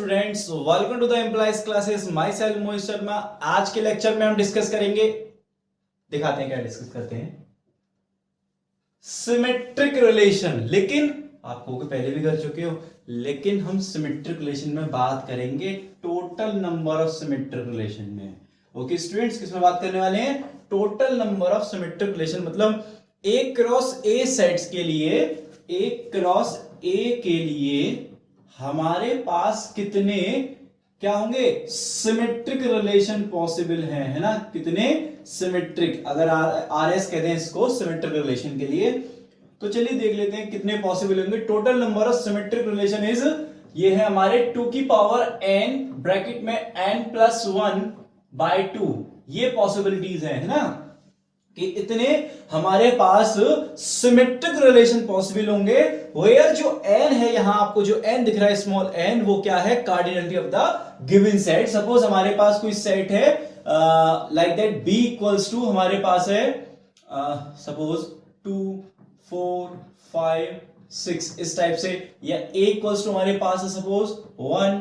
Students, welcome to the employees classes. Myself Mohit Sharma. आज के lecture में हम डिस्कस करेंगे, दिखाते हैं क्या डिस्कस करते हैं, सिमेट्रिक रिलेशन। लेकिन आपको पहले भी कर चुके हो, लेकिन हम सिमेट्रिक रिलेशन में बात करेंगे total number of symmetric relation में। ओके स्टूडेंट्स, किसमें बात करने वाले हैं? Total number of symmetric relation, मतलब ए क्रॉस ए सेट्स के लिए, ए क्रॉस ए के लिए हमारे पास कितने क्या होंगे? सिमेट्रिक रिलेशन पॉसिबल हैं, है ना? कितने सिमेट्रिक, अगर आर एस कहते हैं इसको सिमेट्रिक रिलेशन के लिए, तो चलिए देख लेते हैं कितने पॉसिबल होंगे। Total number of symmetric relation is, ये है हमारे 2 की पावर n ब्रैकेट में n+1/2, ये पॉसिबिलिटीज है ना, कि इतने हमारे पास सिमेट्रिक रिलेशन पॉसिबल होंगे। वेयर जो n है, यहां आपको जो n दिख रहा है स्मॉल n, वो क्या है? Cardinality of the given set. Suppose हमारे पास कोई सेट है like that b equals to, हमारे पास है सपोज 2 4 5 6 इस टाइप से, या a इक्वल्स टू हमारे पास है suppose 1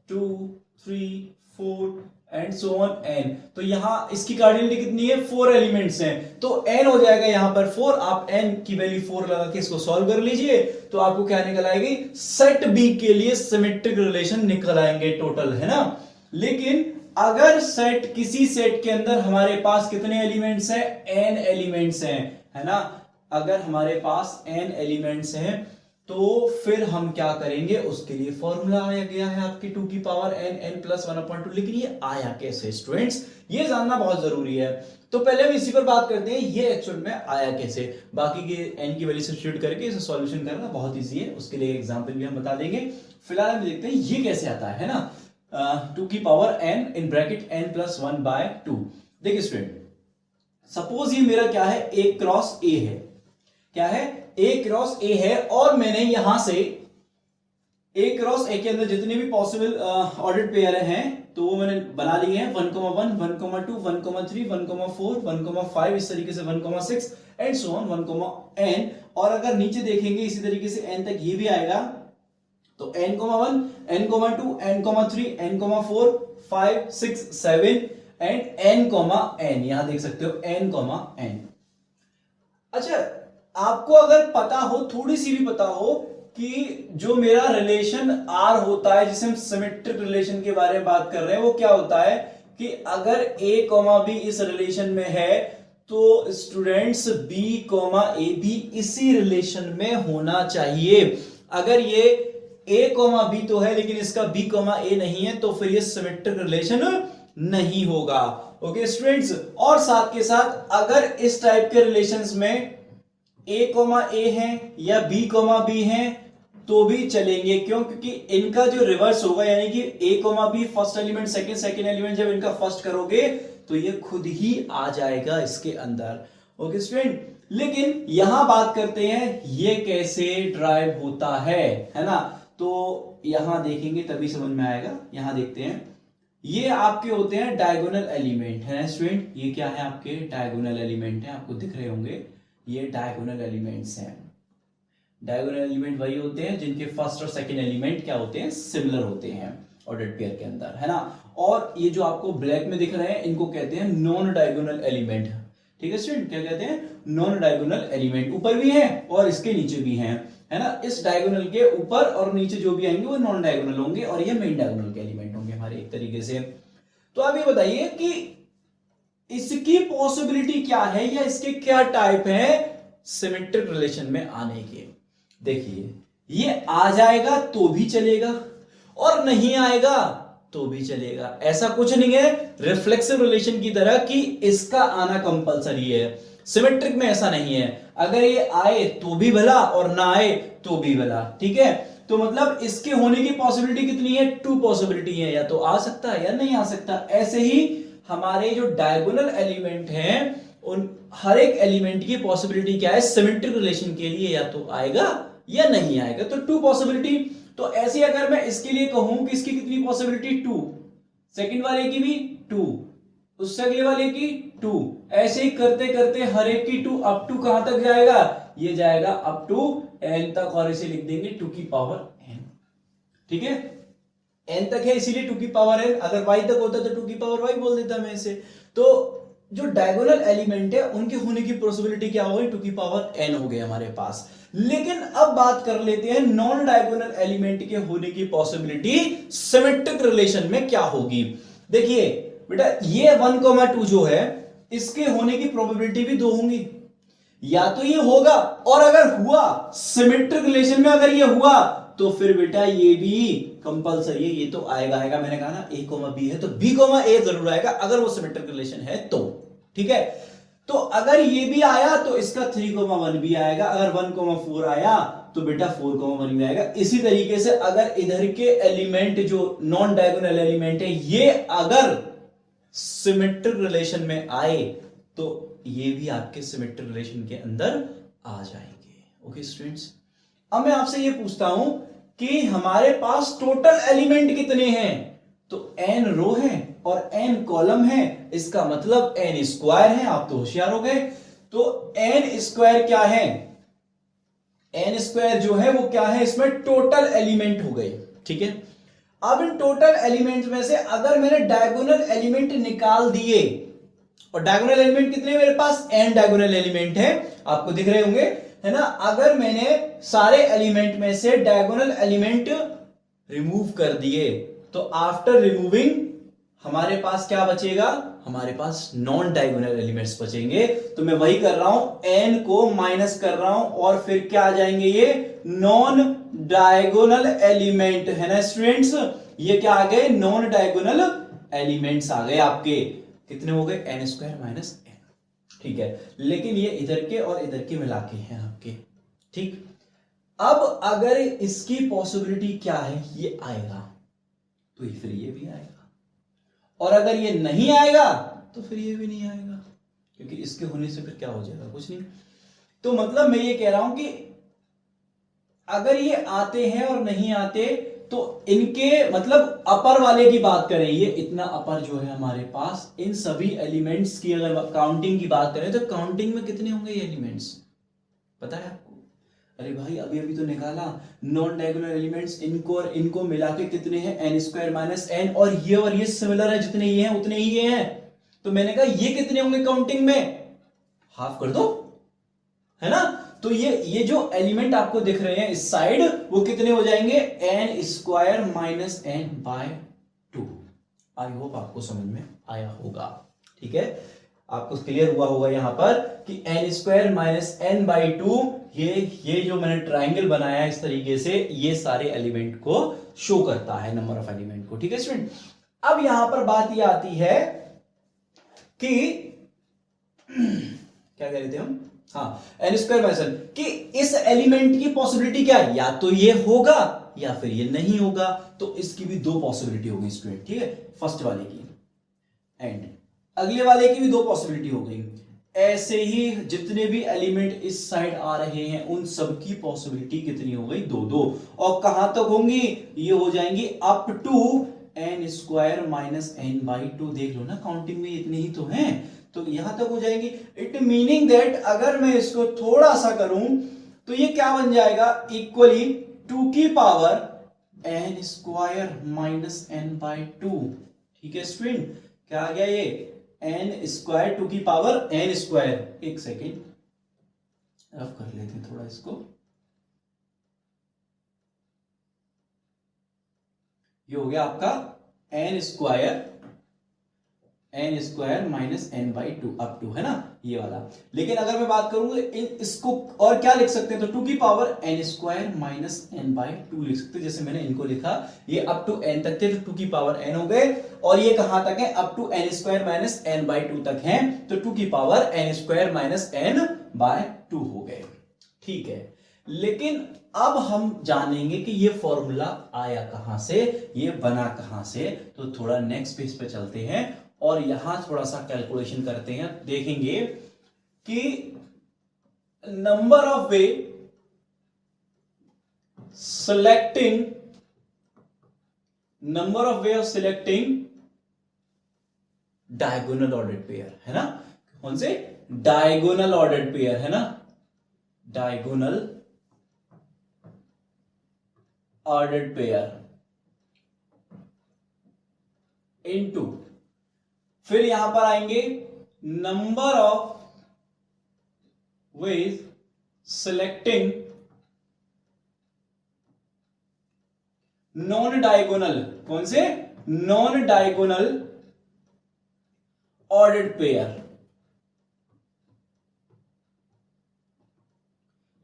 2 3 4 and so on n। तो यहां इसकी कार्डिनलिटी कितनी है? 4 एलिमेंट्स हैं, तो n हो जाएगा यहां पर 4। आप n की वैल्यू 4 लगा के इसको सॉल्व कर लीजिए, तो आपको क्या निकल आएगी? सेट b के लिए सिमेट्रिक रिलेशन निकल आएंगे टोटल, है ना। लेकिन अगर सेट, किसी सेट के अंदर हमारे पास कितने एलिमेंट्स हैं? n एलिमेंट्स हैं, है ना। अगर हमारे पास n एलिमेंट्स हैं, तो फिर हम क्या करेंगे? उसके लिए फॉर्मूला आया गया है आपकी 2 की पावर n+1/2। लेकिन ये आया कैसे स्टूडेंट्स, ये जानना बहुत जरूरी है। तो पहले हम इसी पर बात करते हैं, ये एक्चुअल में आया कैसे। बाकी के n की वैल्यू सब्स्टिट्यूट करके इसे सॉल्यूशन करना बहुत इजी है, उसके लिए एग्जांपल भी हम बता देंगे। फिलहाल हम देखते हैं ये कैसे आता है ना। 2 की power n in bracket n+1/2। देखिए स्टूडेंट, सपोज ये मेरा क्या है? a क्रॉस a है। क्या है? a क्रॉस a है, और मैंने यहां से a क्रॉस a के अंदर जितने भी पॉसिबल ऑर्डर्ड पेयर हैं, तो वो मैंने बना लिए हैं। 1,1 1,2 1,3 1,4 1,5 इस तरीके से 1,6 एंड सो ऑन 1,n। और अगर नीचे देखेंगे इसी तरीके से n तक ये भी आएगा, तो n,1 n,2 n,3 n,4 5 6 7 and n,n। यहां देख सकते हो n,n। अच्छा, आपको अगर पता हो, थोड़ी सी भी पता हो, कि जो मेरा रिलेशन R होता है, जिसे हम सिमेट्रिक रिलेशन के बारे में बात कर रहे हैं, वो क्या होता है कि अगर a, b इस रिलेशन में है, तो स्टूडेंट्स b, a भी इसी रिलेशन में होना चाहिए। अगर ये a, b तो है, लेकिन इसका b, a नहीं है, तो फिर ये सिमेट्रिक रिलेशन नहीं होगा। ओके स्टूडेंट्स, और साथ के साथ अगर इस टाइप के रिलेशंस में a, a है या b, b है, तो भी चलेंगे। क्यों? क्योंकि इनका जो रिवर्स होगा, यानी कि a, b first element second element, जब इनका फर्स्ट करोगे तो ये खुद ही आ जाएगा इसके अंदर। ओके स्टूडेंट, लेकिन यहां बात करते हैं ये कैसे ड्राइव होता है ना। तो यहां देखेंगे तभी समझ में आएगा। यहां देखते हैं, ये आपके होते हैं डायगोनल एलिमेंट, है स्टूडेंट। ये क्या है? आपके डायगोनल एलिमेंट है, आपको दिख रहे होंगे, ये डायगोनल एलिमेंट्स हैं। डायगोनल एलिमेंट वही होते हैं जिनके फर्स्ट और सेकंड एलिमेंट क्या होते हैं? सिमिलर होते हैं ऑर्डर्ड पेयर के अंदर, है ना। और ये जो आपको ब्लैक में दिख रहे हैं, इनको कहते हैं नॉन डायगोनल एलिमेंट। ठीक है स्टूडेंट, क्या कहते हैं? Non diagonal element. ऊपर भी है और इसके नीचे भी हैं, है ना। इस डायगोनल के ऊपर और नीचे जो भी आएंगे वो नॉन डायगोनल होंगे, और ये मेन डायगोनल के एलिमेंट होंगे हमारे, एक तरीके से। तो आप ये बताइए कि इसकी पॉसिबिलिटी क्या है, या इसके क्या टाइप है सिमेट्रिक रिलेशन में आने के। देखिए, ये आ जाएगा तो भी चलेगा, और नहीं आएगा तो भी चलेगा। ऐसा कुछ नहीं है रिफ्लेक्सिव रिलेशन की तरह कि इसका आना कंपलसरी है। सिमेट्रिक में ऐसा नहीं है, अगर ये आए तो भी भला और ना आए तो भी भला। ठीक है, तो मतलब इसके होने की पॉसिबिलिटी कितनी है? 2 पॉसिबिलिटी है, या तो आ सकता है या नहीं आ सकता। ऐसे ही हमारे जो डायगोनल एलिमेंट हैं, उन हर एक एलिमेंट की पॉसिबिलिटी क्या है सिमेट्रिक रिलेशन के लिए? या तो आएगा या नहीं आएगा, तो 2 पॉसिबिलिटी। तो ऐसे अगर मैं इसके लिए कहूं कि इसकी कितनी पॉसिबिलिटी? 2, सेकंड वाले की भी 2, उससे अगले वाले की 2, ऐसे ही करते करते हर एक की 2 अप टू कहां तक जाएगा? ये जाएगा अप टू n तक, और इसे लिख देंगे 2 की पावर n। ठीक है, n तक है इसीलिए 2 की पावर n, अगर y तक होता तो 2 की पावर y बोल देता मैं इसे। तो जो डायगोनल एलिमेंट है उनके होने की पॉसिबिलिटी क्या होगी, 2 की पावर n हो गए हमारे पास। लेकिन अब बात कर लेते हैं नॉन डायगोनल एलिमेंट के होने की पॉसिबिलिटी सिमेट्रिक रिलेशन में क्या होगी। देखिए बेटा ये 1,2 जो है इसके होने की प्रोबेबिलिटी भी 2 होंगी, या तो ये होगा, और अगर हुआ सिमेट्रिक रिलेशन में अगर ये हुआ तो फिर बेटा ये भी कंपलसरी है, ये तो आएगा। मैंने कहा ना a, b है तो b, a जरूर आएगा अगर वो सिमेट्रिक रिलेशन है तो, ठीक है। तो अगर ये भी आया तो इसका 3,1 भी आएगा, अगर 1,4 आया तो बेटा 4,1 भी आएगा। इसी तरीके से अगर इधर के एलिमेंट जो नॉन डायगोनल एलिमेंट है ये अगर सिमेट्रिक रिलेशन में आए तो ये भी आपके सिमेट्रिक रिलेशन के अंदर आ जाएंगे। ओके स्टूडेंट्स, अब मैं आपसे ये पूछता हूं कि हमारे पास टोटल एलिमेंट कितने हैं, तो n रो है और n कॉलम है, इसका मतलब n स्क्वायर है। आप तो होशियार हो गए। तो n स्क्वायर क्या है, n स्क्वायर जो है वो क्या है, इसमें टोटल एलिमेंट हो गए, ठीक है। अब इन टोटल एलिमेंट में से अगर मैंने डायगोनल एलिमेंट निकाल दिए, और डायगोनल एलिमेंट कितने मेरे पास, n डायगोनल एलिमेंट है, आपको दिख रहे होंगे है ना। अगर मैंने सारे एलिमेंट में से डायगोनल एलिमेंट रिमूव कर दिए तो आफ्टर रिमूविंग हमारे पास क्या बचेगा, हमारे पास नॉन डायगोनल एलिमेंट्स बचेंगे। तो मैं वही कर रहा हूं, n को माइनस कर रहा हूं और फिर क्या आ जाएंगे, ये नॉन डायगोनल एलिमेंट है ना स्टूडेंट्स। ये क्या आ गए, नॉन डायगोनल एलिमेंट्स आ गए आपके, कितने हो गए, n स्क्वायर माइनस n, ठीक है। लेकिन ये इधर के और इधर के मिला के हैं आपके, ठीक। अब अगर इसकी पॉसिबिलिटी क्या है, ये आएगा तो फिर ये भी आएगा, और अगर ये नहीं आएगा तो फिर ये भी नहीं आएगा, क्योंकि इसके होने से फिर क्या हो जाएगा, कुछ नहीं। तो मतलब मैं ये कह रहा हूं कि अगर ये आते हैं और नहीं आते तो इनके मतलब अपर वाले की बात करें, ये इतना अपर जो है हमारे पास, इन सभी एलिमेंट्स की अगर काउंटिंग की बात करें तो काउंटिंग में कितने होंगे ये एलिमेंट्स, पता है आपको? अरे भाई अभी अभी तो निकाला, नॉन डायगोनल एलिमेंट्स इनको और इनको मिला के कितने हैं, n स्क्वायर माइनस n, और ये सिमिलर है, जितने ये हैं उतने ही ये हैं। तो मैंने कहा ये कितने होंगे काउंटिंग में, हाफ कर दो, है ना। तो ये जो एलिमेंट आपको दिख रहे हैं इस साइड, वो कितने हो जाएंगे, n square minus n by 2। I hope आपको समझ में आया होगा, ठीक है। आपको क्लियर हुआ होगा यहां पर कि n square minus n by 2, ये जो मैंने ट्राइंगल बनाया इस तरीके से, ये सारे एलिमेंट को शो करता है, नंबर ऑफ एलिमेंट को, ठीक है स्टूडेंट। अब यहां पर बात ये आती है कि क्या कह रहे थे हम, हाँ, n स्क्वायर माइनस n, कि इस एलिमेंट की पॉसिबिलिटी क्या है, या तो ये होगा या फिर ये नहीं होगा। तो इसकी भी 2 पॉसिबिलिटी होगी स्टूडेंट, ठीक है, फर्स्ट वाले की एंड अगले वाले की भी 2 पॉसिबिलिटी हो गई। ऐसे ही जितने भी एलिमेंट इस साइड आ रहे हैं उन सब की पॉसिबिलिटी कितनी हो गई, 2-2। और कहां तक होंगी, ये हो जाएंगी up to n square minus n by 2। देख लो ना, काउंटिंग में इतने ही तो हैं, तो यहां तक हो जाएंगी। इट मीनिंग दैट अगर मैं इसको थोड़ा सा करूं तो ये क्या बन जाएगा, इक्वली 2 की power n square minus n by 2, ठीक है स्टूडेंट। क्या आ गया ये, n स्क्वायर 2 की पावर n स्क्वायर, एक सेकेंड रफ कर लेते हैं थोड़ा इसको, ये हो गया आपका n square minus n by 2 up to, है ना, ये वाला। लेकिन अगर मैं बात करूंगा इसको और क्या लिख सकते हैं, तो 2 की power n square minus n by 2 लिख सकते हैं। जैसे मैंने इनको लिखा, ये अप टू n तक थे तो 2 की पावर n हो गए, और ये कहां तक है, up to n square minus n by 2 तक है, तो 2 की power n square minus n by 2 हो गए, ठीक है। लेकिन अब हम जानेंगे कि ये फॉर्मूला आया कहां से, ये बना कहां से। तो थोड़ा नेक्स्ट पेज पे चलते हैं और यहां थोड़ा सा कैलकुलेशन करते हैं, देखेंगे कि number of way of selecting diagonal ordered pair, है ना। कौन से, डायगोनल ऑर्डर्ड पेयर, है ना, डायगोनल ऑर्डर्ड पेयर। इनटू, फिर यहां पर आएंगे number of ways selecting non diagonal, कौन से? Non diagonal ordered pair.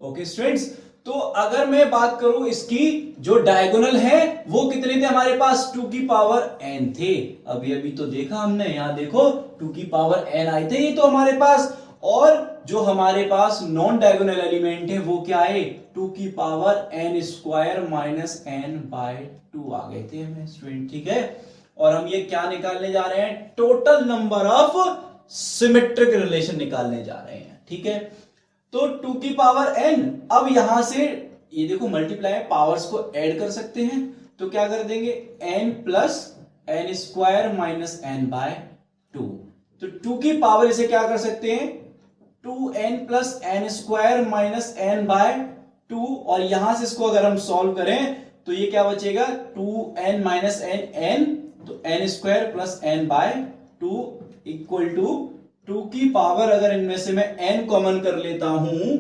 Okay students, तो अगर मैं बात करूं इसकी, जो डायगोनल है वो कितने थे हमारे पास? 2 की पावर n थे। अभी अभी तो देखा हमने, यहां देखो 2 की पावर n आए थे ये तो हमारे पास। और जो हमारे पास नॉन डायगोनल एलिमेंट है वो क्या है? 2 की power n square minus n by 2 आ गए थे हमें स्टूडेंट, ठीक है। और हम ये क्या निकालने जा रहे हैं? Total number of symmetric relation निकालने जा रहे हैं, ठीक है। तो 2 की पावर n, अब यहां से ये देखो मल्टीप्लाई पावर्स को ऐड कर सकते हैं, तो क्या कर देंगे? n plus n square minus n by 2। तो 2 की पावर इसे क्या कर सकते हैं? 2n plus n square minus n by 2, और यहां से इसको अगर हम सॉल्व करें तो ये क्या बचेगा? 2n माइनस n, तो n square plus n by 2 equal to 2 की पावर, अगर इनमें से मैं n कॉमन कर लेता हूं,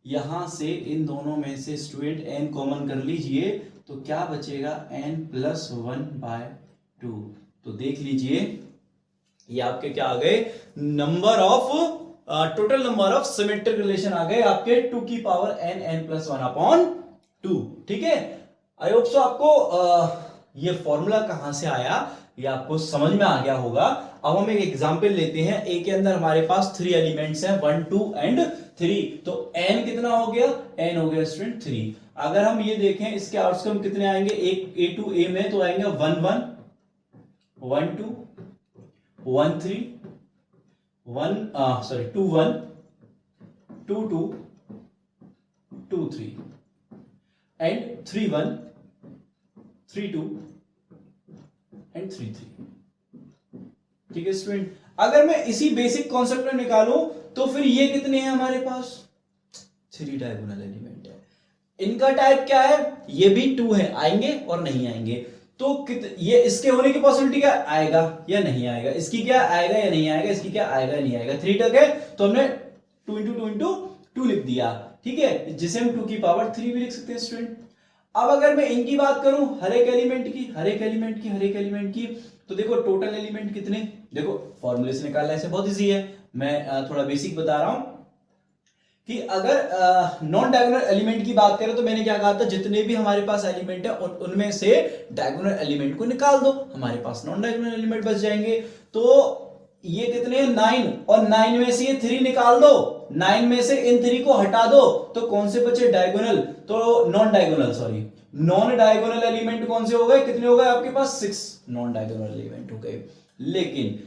यहां से इन दोनों में से स्टूडेंट n कॉमन कर लीजिए, तो क्या बचेगा? n plus 1 by 2। तो देख लीजिए ये आपके क्या आ गए? Number of total number of symmetric relation आ गए आपके 2 की पावर n प्लस 1 अपॉन 2, ठीक है। आई होप सो आपको ये फॉर्मूला कहां से आया ये आपको समझ में आ गया होगा। अब हम एक एग्जांपल लेते हैं। ए के अंदर हमारे पास 3 एलिमेंट्स हैं, 1 2 एंड 3। तो n कितना हो गया? n हो गया स्टूडेंट 3। अगर हम ये देखें इसके आउटकम कितने आएंगे? a टू a में तो आएंगे 1 1 1 2 1 3 2 1 2 2 2 3 एंड 3 1 3 2 एंड 3 3, ठीक है स्टूडेंट। अगर मैं इसी बेसिक कॉन्सेप्ट में निकालूं तो फिर ये कितने हैं हमारे पास? 3 डायगोनल एलिमेंट है। इनका टाइप क्या है? ये भी 2 है, आएंगे और नहीं आएंगे। तो ये इसके होने की पॉसिबिलिटी क्या? आएगा या नहीं आएगा। इसकी क्या? आएगा या नहीं आएगा। इसकी क्या? आएगा या नहीं आएगा। 3 तक है तो हमने 2 इंटू 2 इंटू 2 लिख दिया, ठीक है, जिसे हम 2 की पावर 3 भी लिख सकते हैं स्टूडेंट। अब अगर मैं इनकी बात करूं, हर एक एलिमेंट की, तो देखो टोटल एलिमेंट कितने? देखो फॉर्मूले से निकालना ऐसे बहुत इजी है, मैं थोड़ा बेसिक बता रहा हूं कि अगर नॉन डायगोनल एलिमेंट की बात करें तो मैंने क्या कहा था? जितने भी हमारे पास एलिमेंट है उनमें से डायगोनल एलिमेंट को निकाल दो, हमारे पास नॉन डायगोनल एलिमेंट बच जाएंगे। तो ये कितने? 9, और 9 में से ये 3 निकाल दो, 9 में से इन 3 को हटा दो, तो कौन से बचे? डायगोनल। तो नॉन डायगोनल एलिमेंट कौन से हो गए? कितने हो गए आपके पास? 6 नॉन डायगोनल एलिमेंट हो गए। लेकिन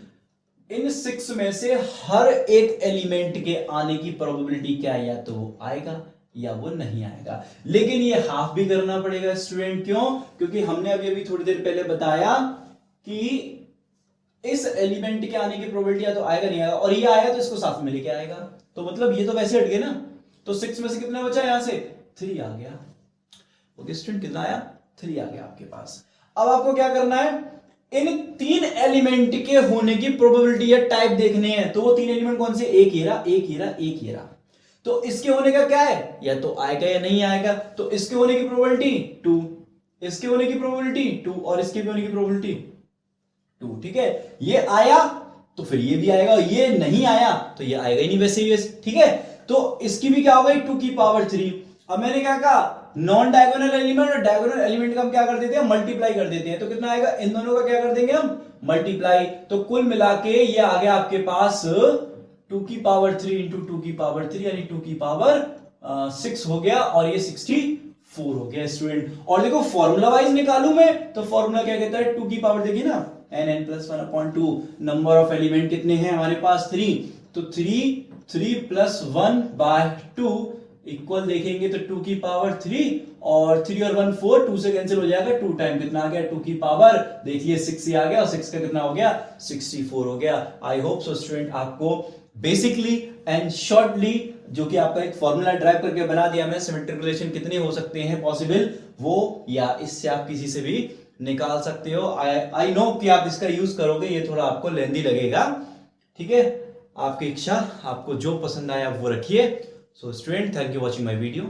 इन 6 में से हर एक एलिमेंट के आने की प्रोबेबिलिटी क्या है? या तो वो आएगा या वो नहीं आएगा। लेकिन ये हाफ भी करना पड़ेगा स्टूडेंट, क्यों? क्योंकि हमने अभी थोड़ी देर पहले बताया कि इस एलिमेंट के आने की प्रोबेबिलिटी या तो आएगा नहीं आएगा, और ये आया तो इसको साथ में लेके आएगा। तो मतलब ये तो वैसे हट गए ना। तो 6 में से कितना बचा? यहां से 3 आ गया। ओके स्टूडेंट, कितना आया? 3 आ गया आपके पास। अब आपको क्या करना है? इन 3 एलिमेंट के होने की प्रोबेबिलिटी या टाइप देखने हैं। तो वो 3 एलिमेंट कौन से? एक हीरा। तो इसके होने का क्या है? या तो आएगा या नहीं आएगा। तो इसके होने की प्रोबेबिलिटी 2, इसके होने की प्रोबेबिलिटी 2, और इसके भी होने की प्रोबेबिलिटी 2, ठीक है। ये आया तो फिर ये भी आएगा, ये नहीं आया तो ये आएगा ही नहीं वैसे ही, ठीक है। तो इसकी भी क्या हो गई? 2 की पावर 3। अब मैंने क्या कहा? नॉन डायगोनल एलिमेंट और डायगोनल एलिमेंट का हम क्या कर देते हैं? मल्टीप्लाई कर देते हैं। तो कितना आएगा? इन दोनों का क्या कर देंगे हम? मल्टीप्लाई। तो कुल मिला के ये आ गया आपके पास 2 की पावर 3 इंटू 2 की पावर 3, यानी 2 की पावर 6 हो गया, और ये 64 हो गया स्टूडेंट। और देखो फॉर्मूला वाइज निकालू मैं तो फॉर्मूला क्या कहता है? 2 की पावर देखिए ना, n plus 1 upon 2। Number of element कितने हैं हमारे पास? 3। तो 3 प्लस 1 बाय 2 इक्वल देखेंगे तो 2 की पावर 3, और 3 और 1 4, 2 से कैंसिल हो जाएगा। 2 टाइम कितना आ गया? 2 की पावर देखिए 6 ही आ गया, और 6 का कितना हो गया? 64 हो गया। आई होप सो स्टूडेंट आपको बेसिकली एंड शॉर्टली जो कि आपका एक फॉर्मूला ड्राइव करके बना दिया मैं, सिमेट्रिक रिलेशन कितने हो सकते हैं पॉसिबल वो, या इससे आप किसी से भी निकाल सकते हो। आई नो कि आप इसका यूज करोगे, ये थोड़ा आपको लेंदी लगेगा, ठीक है। आपकी इच्छा, आपको जो पसंद आया वो रखिए। So student, thank you watching my video.